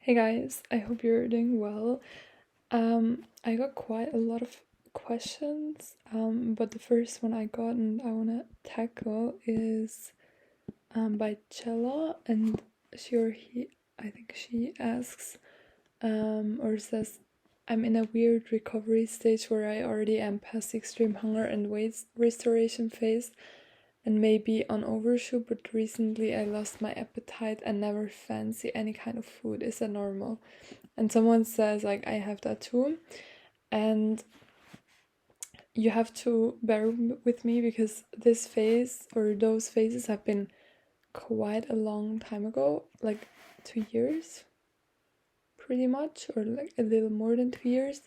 Hey guys, I hope you're doing well. I got quite a lot of questions, but the first one I got and I want to tackle is by Cella, and she or he, I think she asks or says, I'm in a weird recovery stage where I already am past the extreme hunger and weight restoration phase and maybe on overshoot, but recently I lost my appetite and never fancy any kind of food. Is that normal? And someone says like I have that too, and you have to bear with me because this phase or those phases have been quite a long time ago, like 2 years pretty much, or like a little more than 2 years.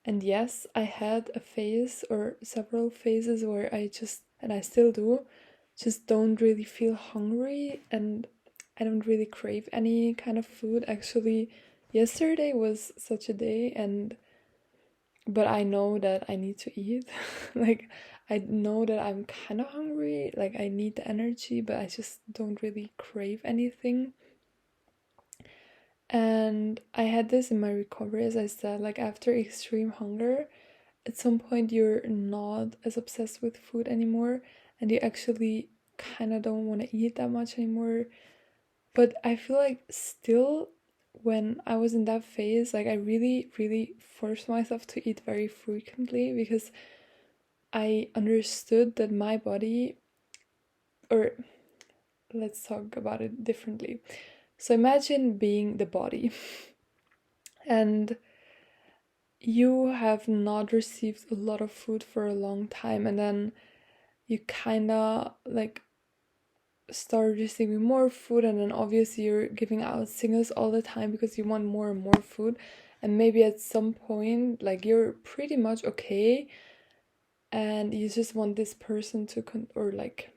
And yes, I had a phase or several phases where I just, and I still do, just don't really feel hungry and I don't really crave any kind of food. Actually, yesterday was such a day, and but I know that I need to eat. Like, I know that I'm kind of hungry, like, I need the energy, but I just don't really crave anything. And I had this in my recovery, as I said, like, after extreme hunger, at some point you're not as obsessed with food anymore, and you actually kind of don't want to eat that much anymore. But I feel like still, when I was in that phase, like I really, really forced myself to eat very frequently because I understood that my body, or let's talk about it differently. So imagine being the body and you have not received a lot of food for a long time, and then you kind of like start receiving more food, and then obviously you're giving out signals all the time because you want more and more food, and maybe at some point like you're pretty much okay and you just want this person to or like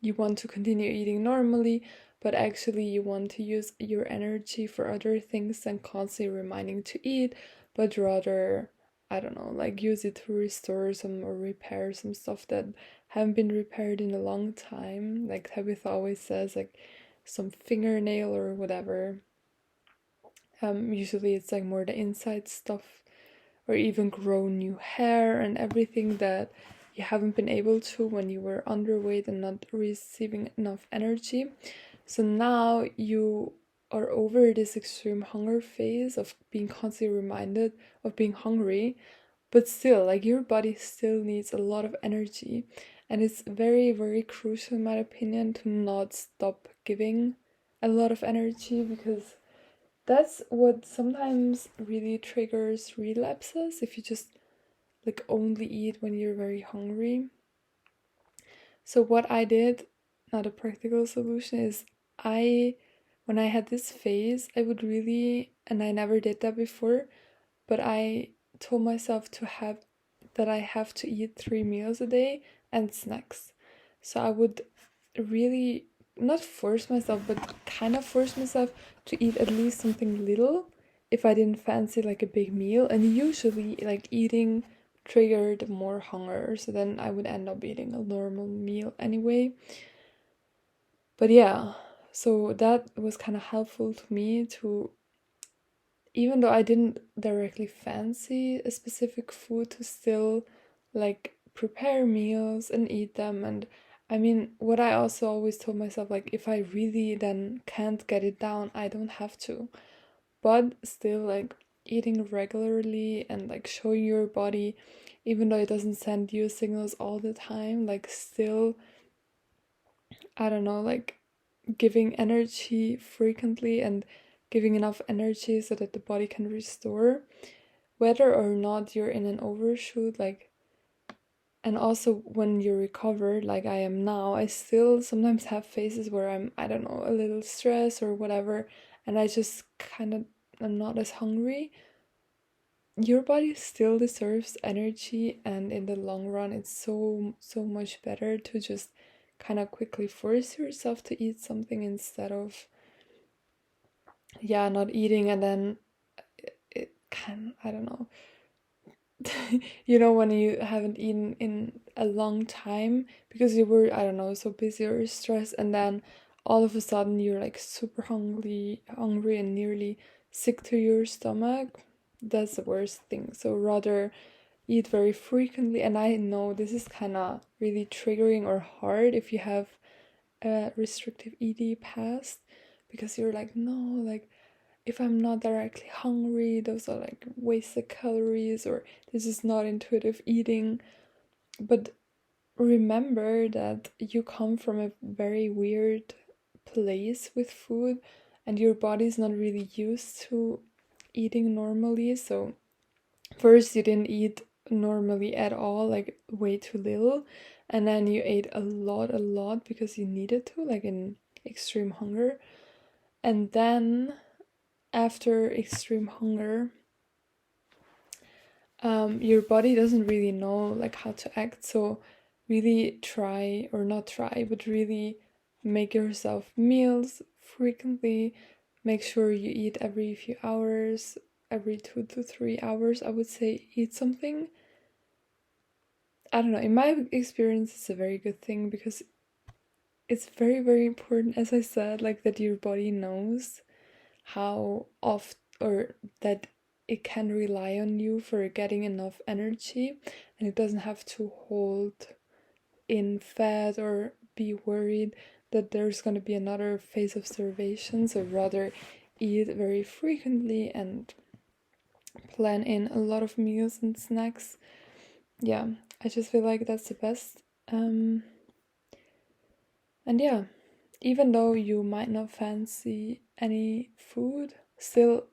you want to continue eating normally, but actually you want to use your energy for other things than constantly reminding to eat, but rather, I don't know, like use it to restore some or repair some stuff that haven't been repaired in a long time. Like Tabitha always says, like some fingernail or whatever. Usually it's like more the inside stuff, or even grow new hair and everything that you haven't been able to when you were underweight and not receiving enough energy. So now you are over this extreme hunger phase of being constantly reminded of being hungry, but still, like your body still needs a lot of energy. And it's very, very crucial, in my opinion, to not stop giving a lot of energy because that's what sometimes really triggers relapses if you just like only eat when you're very hungry. So what I did, not a practical solution, is I when I had this phase, I would really, and I never did that before, but I told myself that I have to eat 3 meals a day and snacks. So I would really not force myself, but kind of force myself to eat at least something little if I didn't fancy like a big meal. And usually, like eating triggered more hunger, so then I would end up eating a normal meal anyway. But yeah, so that was kind of helpful to me to, even though I didn't directly fancy a specific food, to still like prepare meals and eat them. And I mean, what I also always told myself, like if I really then can't get it down, I don't have to. But still, like eating regularly and like showing your body, even though it doesn't send you signals all the time, like still, I don't know, like giving energy frequently and giving enough energy so that the body can restore, whether or not you're in an overshoot. Like, and also when you recover, like I am now, I still sometimes have phases where I'm, I don't know, a little stressed or whatever, and I just kind of am not as hungry. Your body still deserves energy, and in the long run it's so much better to just kind of quickly force yourself to eat something instead of not eating, and then it can, I don't know, when you haven't eaten in a long time because you were, I don't know, so busy or stressed, and then all of a sudden you're like super hungry and nearly sick to your stomach. That's the worst thing. So rather eat very frequently. And I know this is kind of really triggering or hard if you have a restrictive eating past, because you're like, no, like if I'm not directly hungry, those are like wasted calories, or this is not intuitive eating. But remember that you come from a very weird place with food, and your body's not really used to eating normally. So first you didn't eat normally at all, like way too little, and then you ate a lot because you needed to, like in extreme hunger. And then after extreme hunger, your body doesn't really know like how to act. So really try, or not try, but really make yourself meals frequently. Make sure you eat every few hours, every 2 to 3 hours, I would say, eat something. I don't know, in my experience it's a very good thing, because it's very important, as I said, like that your body knows how oft, or that it can rely on you for getting enough energy, and it doesn't have to hold in fat or be worried that there's going to be another phase of starvation. So rather eat very frequently and plan in a lot of meals and snacks. Yeah, I just feel like that's the best. And yeah, even though you might not fancy any food, still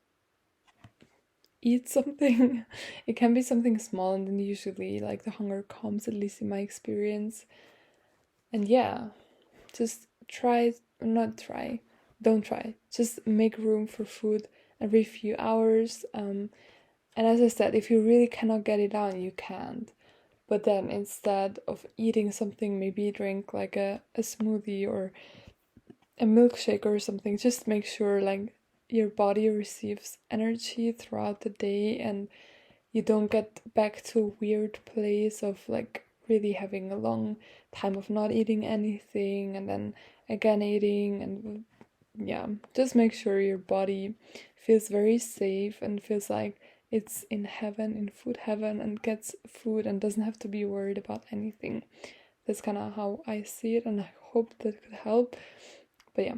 eat something. It can be something small, and then usually like the hunger comes, at least in my experience. And yeah, just try, not try, don't try. Just make room for food every few hours. And as I said, if you really cannot get it down, you can't. But then instead of eating something, maybe drink like a smoothie or a milkshake or something. Just make sure like your body receives energy throughout the day, and you don't get back to a weird place of like really having a long time of not eating anything and then again eating. And yeah, just make sure your body feels very safe and feels like it's in heaven, in food heaven, and gets food and doesn't have to be worried about anything. That's kind of how I see it, and I hope that could help. But yeah,